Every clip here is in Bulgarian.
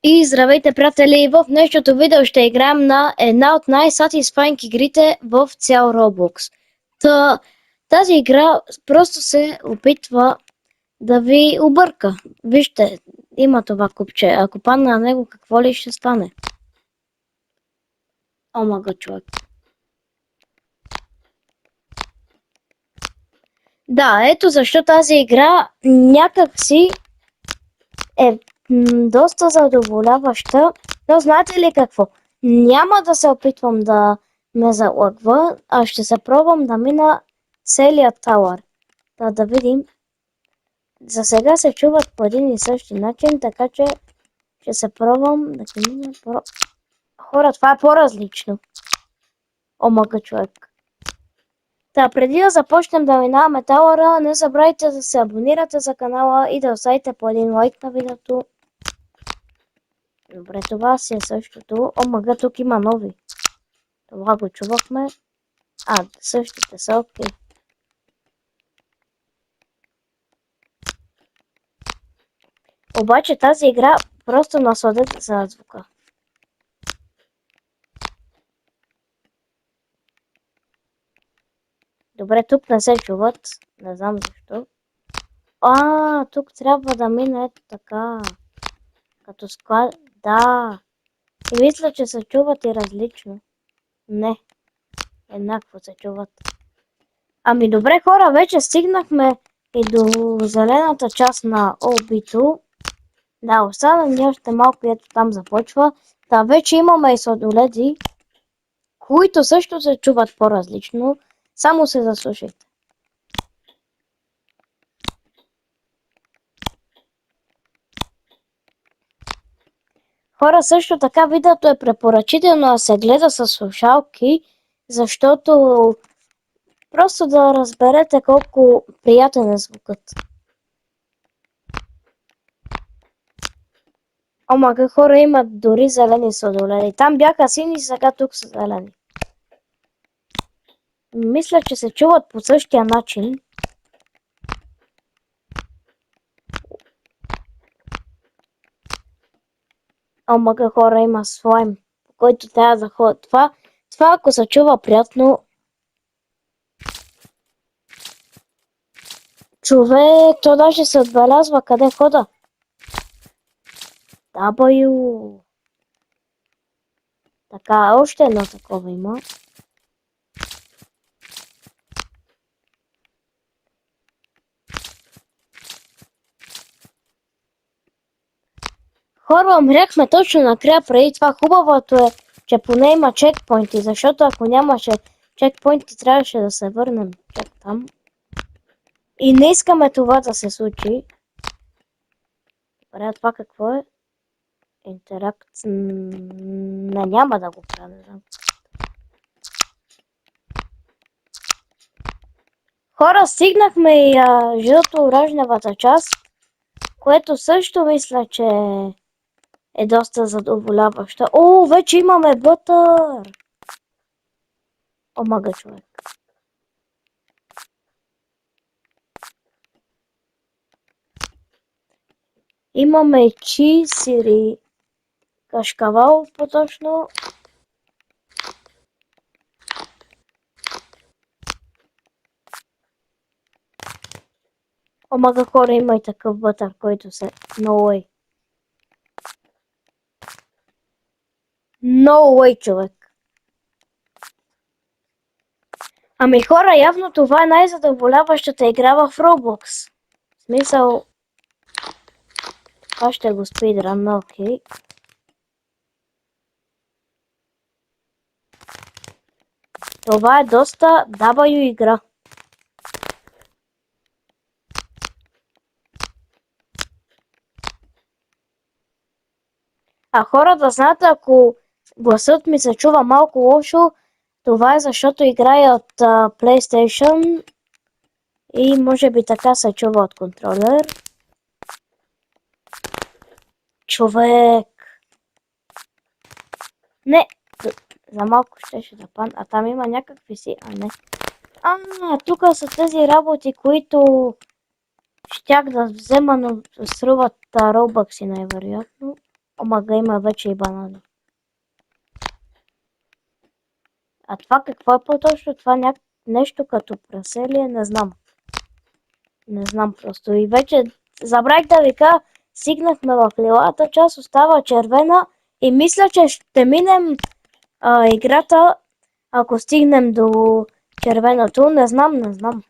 И здравейте, приятели! В днешното видео ще играем на една от най-сатисфайнг игрите в цял Roblox. Тази игра просто се опитва да ви обърка. Вижте, има това купче. Ако падна на него, какво ли ще стане? Омага, човек. Да, ето защо тази игра някак си е доста задоволяваща, но знаете ли какво? Няма да се опитвам да ме залъгва, а ще се пробвам да мина целият тауър. Да видим. За сега се чуват по един и същи начин, така че ще се пробвам да ги мина Хора, това е по-различно. Омага, човек. Преди да започнем да минаваме тауъра, не забравяйте да се абонирате за канала и да оставите по един лайк на видеото. Добре, това си е същото. Омага, тук има нови. Това го чувахме. Същите са, окей. Обаче тази игра просто насладете за звука. Добре, тук не се чуват. Не знам защо. Тук трябва да мине ето така. Като склад... Да. И мисля, че се чуват и различно. Не. Еднакво се чуват. Добре, хора, вече стигнахме и до зелената част на обито. Да, остана ни още малко и ето там започва. Вече имаме и сладоледи, които също се чуват по-различно. Само се заслушайте. Хора, също така видеото е препоръчително да се гледа с слушалки, защото просто да разберете колко приятен е звукът. Омага, хора, имат дори зелени сладоледи. Там бяха сини, сега тук са зелени. Мисля, че се чуват по същия начин. Омага, хора, има слайм, по който трябва да ходят. Това ако се чува приятно. Човек, то даже се отбелязва къде хода. W. Така, още едно такова има. Хора, умряхме точно накрая преди това. Хубавото е, че поне има чекпоинти, защото ако нямаше чекпоинти, трябваше да се върнем чак там. И не искаме това да се случи. Добре, това какво е? Интеракт... Няма да го правя, не знам. Хора, стигнахме и жълто-оранжевата част, което също мисля, че е доста задоволяваща. Вече имаме бътър! Омага, човек. Имаме чиз или кашкавал по-точно. Омага, хора, има и такъв бътър, който се... No way. No way, човек. Хора, явно това е най-задоволяващата игра в Roblox. В смисъл... Това ще го спидранна, окей. Това е доста W игра. Хора, да знаете, ако гласът ми се чува малко лошо, това е защото играя от PlayStation и може би така се чува от контролер. Човек! Не! За малко ще да падна. Там има някакви си... не. Тук са тези работи, които щях да взема, но струват Robux най-вероятно. Омага има вече и банани. А това какво е по-точно? Това нещо като прасе ли е? Не знам. Не знам просто. И вече забравих да ви кажа, стигнахме в лилата част, остава червена и мисля, че ще минем играта, ако стигнем до червеното. Не знам.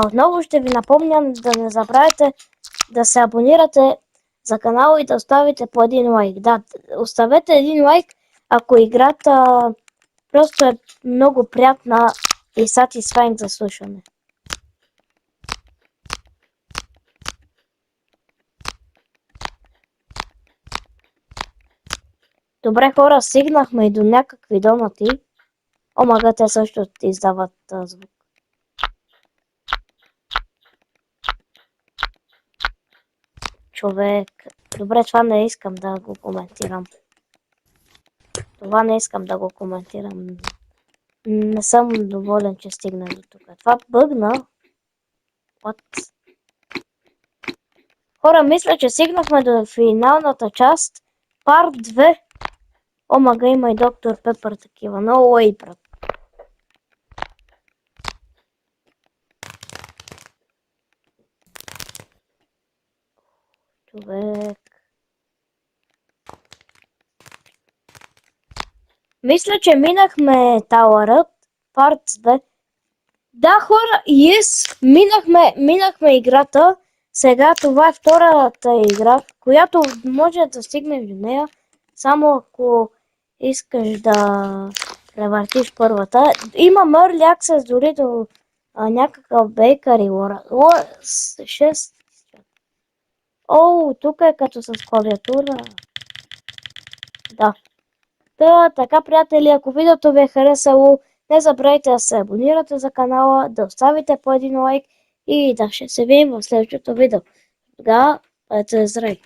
Отново ще ви напомням да не забравяйте да се абонирате за канала и да оставите по един лайк. Да, оставете един лайк, ако играта просто е много приятна и satisfying за слушане. Добре, хора, стигнахме и до някакви донати. Омага, те също издават звук. Човек. Добре, това не искам да го коментирам. Не съм доволен, че стигна до тук. Това бъгна. What? Хора, мисля, че стигнахме до финалната част. Парт 2. Омага, има и доктор Пепър такива. No way, брат. Човек. Мисля, че минахме Тауърът. Парт 2. Да, хора, минахме играта. Сега това е втората игра, която може да стигнем до нея, само ако искаш да превъртиш първата. Има Early Access дори до някакъв Bakery World. 6. О, тук е като с клавиатура. Да. Така, приятели, ако видеото ви е харесало, не забравяйте да се абонирате за канала, да оставите по един лайк и да ще се видим в следващото видео. Тогава, бъдете здрави!